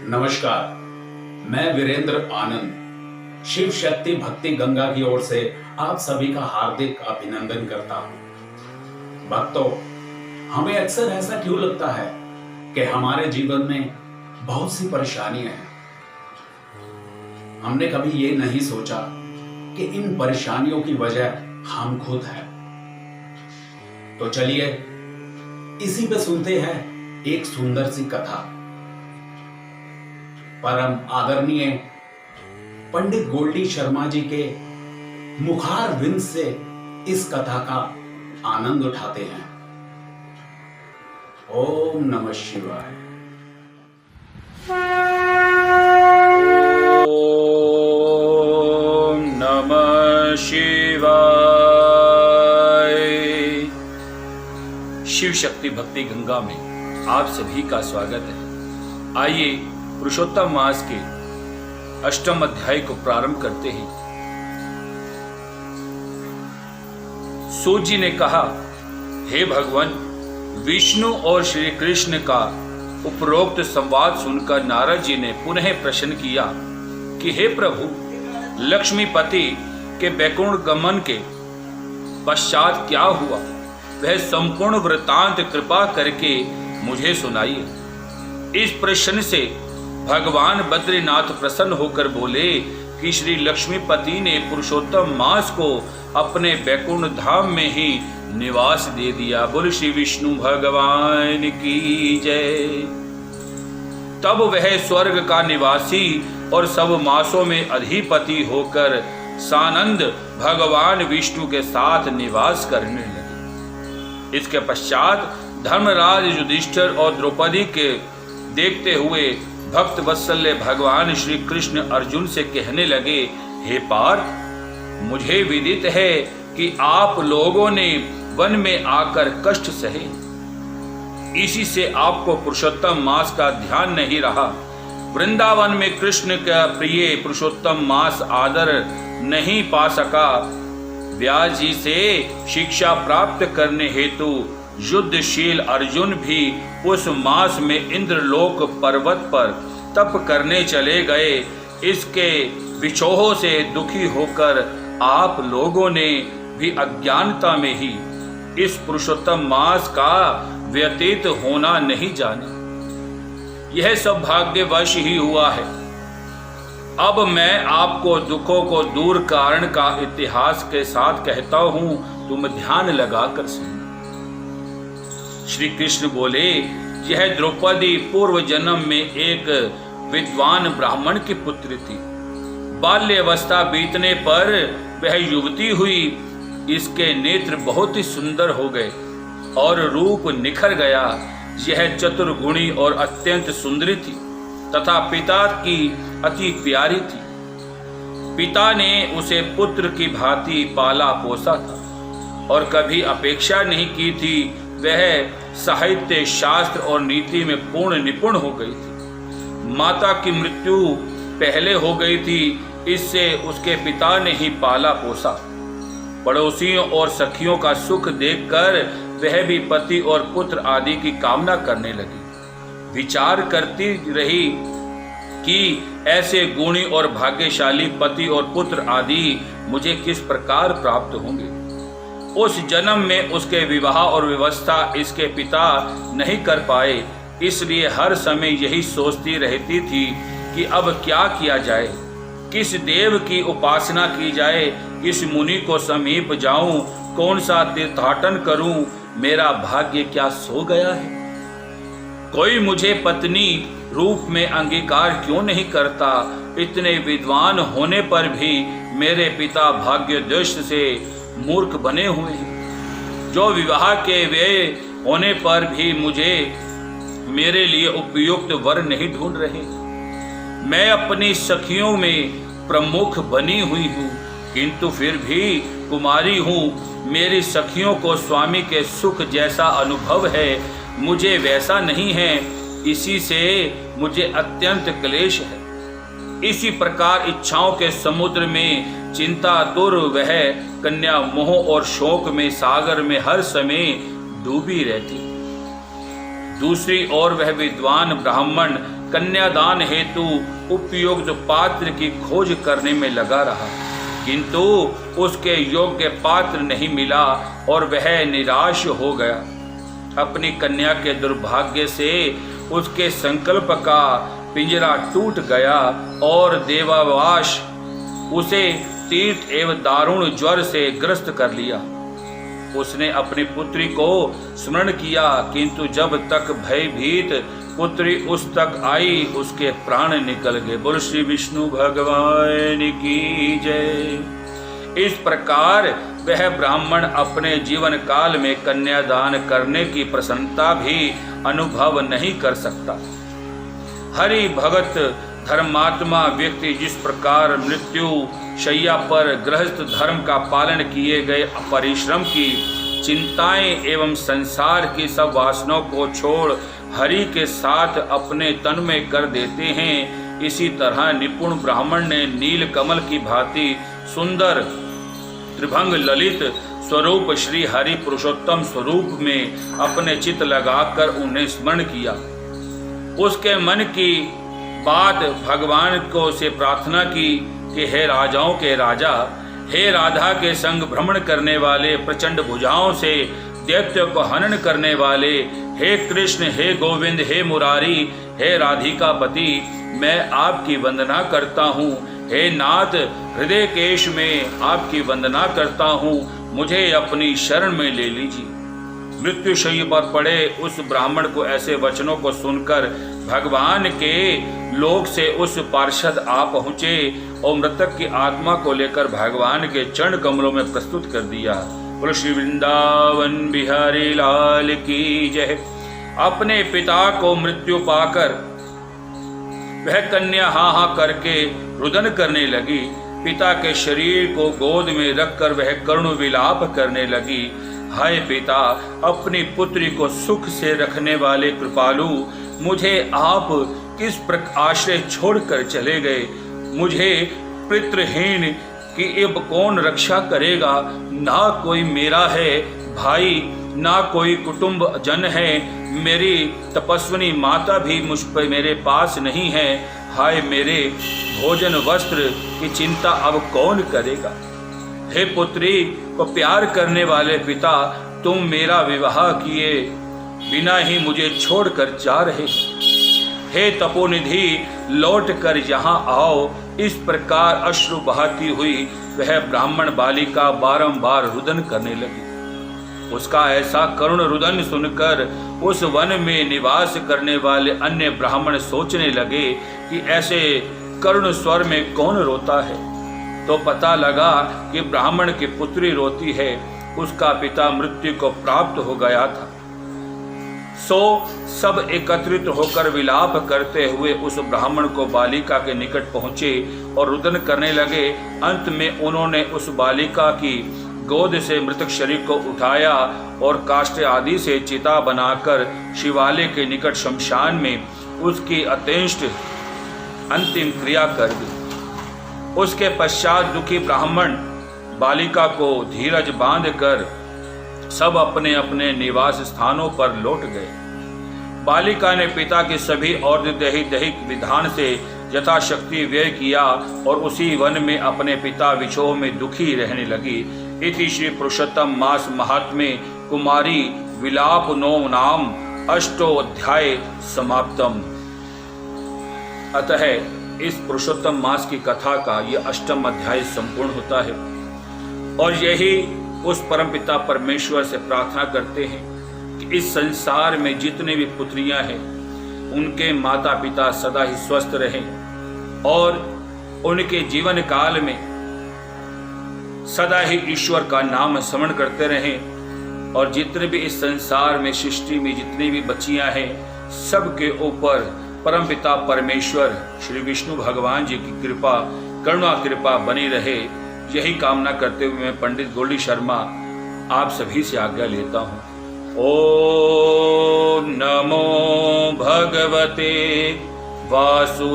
नमस्कार, मैं वीरेंद्र आनंद शिव शक्ति भक्ति गंगा की ओर से आप सभी का हार्दिक अभिनंदन करता हूं। भक्तों, हमें अक्सर ऐसा क्यों लगता है कि हमारे जीवन में बहुत सी परेशानियां हैं। हमने कभी ये नहीं सोचा कि इन परेशानियों की वजह हम खुद हैं। तो चलिए इसी पे सुनते हैं एक सुंदर सी कथा। परम आदरणीय पंडित गोल्डी शर्मा जी के मुखार विंद से इस कथा का आनंद उठाते हैं। ओम नमः शिवाय। ओम नमः शिवाय। शिव शक्ति भक्ति गंगा में आप सभी का स्वागत है। आइए पुरुषोत्तम मास के 8वें अध्याय को प्रारंभ करते हैं। सूत जी ने कहा, हे भगवान, विष्णु और श्री कृष्ण का उपरोक्त संवाद सुनकर नारद जी ने पुनः प्रश्न किया कि हे प्रभु, लक्ष्मीपति के वैकुंठ गमन के पश्चात क्या हुआ, वह संपूर्ण वृतांत कृपा करके मुझे सुनाइए। इस प्रश्न से भगवान बद्रीनाथ प्रसन्न होकर बोले कि श्री लक्ष्मीपति ने पुरुषोत्तम मास को अपने वैकुंठ धाम में ही निवास दे दिया। बोल श्री विष्णु भगवान की जय। तब वह स्वर्ग का निवासी और सब मासों में अधिपति होकर सानंद भगवान विष्णु के साथ निवास करने लगे। इसके पश्चात धर्मराज युधिष्ठिर और द्रौपदी के देखते हुए भक्त वत्सल्य भगवान श्री कृष्ण अर्जुन से कहने लगे, हे पार्थ, मुझे विदित है कि आप लोगों ने वन में आकर कष्ट सहे, इसी से आपको पुरुषोत्तम मास का ध्यान नहीं रहा। वृंदावन में कृष्ण का प्रिय पुरुषोत्तम मास आदर नहीं पा सका। व्यास जी से शिक्षा प्राप्त करने हेतु युद्धशील अर्जुन भी उस मास में इंद्रलोक पर्वत पर तप करने चले गए। इसके विछोह से दुखी होकर आप लोगों ने भी अज्ञानता में ही इस पुरुषोत्तम मास का व्यतीत होना नहीं जाना। यह सब भाग्यवश ही हुआ है। अब मैं आपको दुखों को दूर कारण का इतिहास के साथ कहता हूं, तुम ध्यान लगाकर सुनो। श्री कृष्ण बोले, यह द्रौपदी पूर्व जन्म में एक विद्वान ब्राह्मण की पुत्री थी। बाल्यावस्था बीतने पर वह युवती हुई। इसके नेत्र बहुत ही सुंदर हो गए और रूप निखर गया। यह चतुर्गुणी और अत्यंत सुंदरी थी तथा पिता की अति प्यारी थी। पिता ने उसे पुत्र की भांति पाला पोसा था और कभी अपेक्षा नहीं की थी। वह साहित्य, शास्त्र और नीति में पूर्ण निपुण हो गई थी। माता की मृत्यु पहले हो गई थी, इससे उसके पिता ने ही पाला पोसा। पड़ोसियों और सखियों का सुख देखकर वह भी पति और पुत्र आदि की कामना करने लगी। विचार करती रही कि ऐसे गुणी और भाग्यशाली पति और पुत्र आदि मुझे किस प्रकार प्राप्त होंगे। उस जन्म में उसके विवाह और व्यवस्था इसके पिता नहीं कर पाए, इसलिए हर समय यही सोचती रहती थी कि अब क्या किया जाए, किस देव की उपासना की जाए, किस मुनि को समीप जाऊं, कौन सा तीर्थाटन करूं, मेरा भाग्य क्या सो गया है। कोई मुझे पत्नी रूप में अंगीकार क्यों नहीं करता। इतने विद्वान होने पर भी मेरे पिता भाग्य दृष्टि से मूर्ख बने हुए हैं, जो विवाह के वे होने पर भी मुझे मेरे लिए उपयुक्त वर नहीं ढूंढ रहे। मैं अपनी सखियों में प्रमुख बनी हुई हूँ, किंतु फिर भी कुमारी हूँ। मेरी सखियों को स्वामी के सुख जैसा अनुभव है, मुझे वैसा नहीं है। इसी से मुझे अत्यंत क्लेश है। इसी प्रकार इच्छाओं के समुद्र में चिंतातुर वह कन्या मोह और शोक में सागर में हर समय डूबी रहती। दूसरी ओर वह विद्वान ब्राह्मण कन्यादान हेतु उपयुक्त पात्र की खोज करने में लगा रहा, किंतु उसके योग्य पात्र नहीं मिला और वह निराश हो गया। अपनी कन्या के दुर्भाग्य से उसके संकल्प का पिंजरा टूट गया और देवावास उसे तीर्थ एवं दारुण ज्वर से ग्रस्त कर लिया। उसने अपनी पुत्री को स्मरण किया, किंतु जब तक भयभीत पुत्री उस तक आई उसके प्राण निकल गए। बोल श्री विष्णु भगवान की जय। इस प्रकार वह ब्राह्मण अपने जीवन काल में कन्यादान करने की प्रसन्नता भी अनुभव नहीं कर सकता। हरि भगत धर्मात्मा व्यक्ति जिस प्रकार मृत्यु शैया पर गृहस्थ धर्म का पालन किए गए परिश्रम की चिंताएं एवं संसार की सब वासनाओं को छोड़ हरि के साथ अपने तन में कर देते हैं, इसी तरह निपुण ब्राह्मण ने नील कमल की भांति सुंदर त्रिभंग ललित स्वरूप श्री हरि पुरुषोत्तम स्वरूप में अपने चित्त लगाकर उन्हें स्मरण किया। उसके मन की बात भगवान को से प्रार्थना की कि हे राजाओं के राजा, हे राधा के संग भ्रमण करने वाले, प्रचंड भुजाओं से दैत्य को हनन करने वाले, हे कृष्ण, हे गोविंद, हे मुरारी, हे राधिका पति, मैं आपकी वंदना करता हूँ। हे नाथ, हृदय केश में आपकी वंदना करता हूँ, मुझे अपनी शरण में ले लीजिए। मृत्युशय्या पर पड़े उस ब्राह्मण को ऐसे वचनों को सुनकर भगवान के लोक से उस पार्षद आ पहुँचे और मृतक की आत्मा को लेकर भगवान के चरण कमलों में प्रस्तुत कर दिया। बोलो श्री वृंदावन बिहारी लाल की जय। अपने पिता को मृत्यु पाकर वह कन्या हाँ हाँ करके रुदन करने लगी। पिता के शरीर को गोद में रखकर वह करुण विलाप करने लगी। हाय पिता, अपनी पुत्री को सुख से रखने वाले कृपालु, मुझे आप किस प्रकार आश्रय छोड़कर चले गए। मुझे पितृहीन की अब कौन रक्षा करेगा। ना कोई मेरा है भाई, ना कोई कुटुंब जन है। मेरी तपस्विनी माता भी मुझ पर मेरे पास नहीं है। हाय मेरे भोजन वस्त्र की चिंता अब कौन करेगा। हे पुत्री को प्यार करने वाले पिता, तुम मेरा विवाह किए बिना ही मुझे छोड़कर जा रहे। हे तपोनिधि, लौट कर यहाँ आओ। इस प्रकार अश्रु बहाती हुई वह ब्राह्मण बालिका बारंबार रुदन करने लगी। उसका ऐसा करुण रुदन सुनकर उस वन में निवास करने वाले अन्य ब्राह्मण सोचने लगे कि ऐसे करुण स्वर में कौन रोता है। तो पता लगा कि ब्राह्मण की पुत्री रोती है, उसका पिता मृत्यु को प्राप्त हो गया था। सो सब एकत्रित होकर विलाप करते हुए उस ब्राह्मण को बालिका के निकट पहुंचे और रुदन करने लगे। अंत में उन्होंने उस बालिका की गोद से मृतक शरीर को उठाया और काष्ठ आदि से चिता बनाकर शिवालय के निकट शमशान में उसकी अत्यंत अंतिम क्रिया कर दी। उसके पश्चात दुखी ब्राह्मण बालिका को धीरज बांधकर सब अपने अपने निवास स्थानों पर लौट गए। बालिका ने पिता के सभी और दैहिक विधान से यथाशक्ति व्यय किया और उसी वन में अपने पिता विछोह में दुखी रहने लगी। इति श्री पुरुषोत्तम मास महात्म्य कुमारी विलाप नो नाम अष्टोध्याय समाप्तम। अतः इस पुरुषोत्तम मास की कथा का यह अष्टम अध्याय संपूर्ण होता है और यही उस परमपिता परमेश्वर से प्रार्थना करते हैं कि इस संसार में जितने भी पुत्रियां हैं उनके माता पिता सदा ही स्वस्थ रहें और उनके जीवन काल में सदा ही ईश्वर का नाम स्मरण करते रहें। और जितने भी इस संसार में सृष्टि में जितनी भी बच्चियां हैं सबके ऊपर परमपिता परमेश्वर श्री विष्णु भगवान जी की कृपा करुणा कृपा बनी रहे। यही कामना करते हुए मैं पंडित गोल्डी शर्मा आप सभी से आज्ञा लेता हूँ। ओम नमो भगवते वासुदेवाय।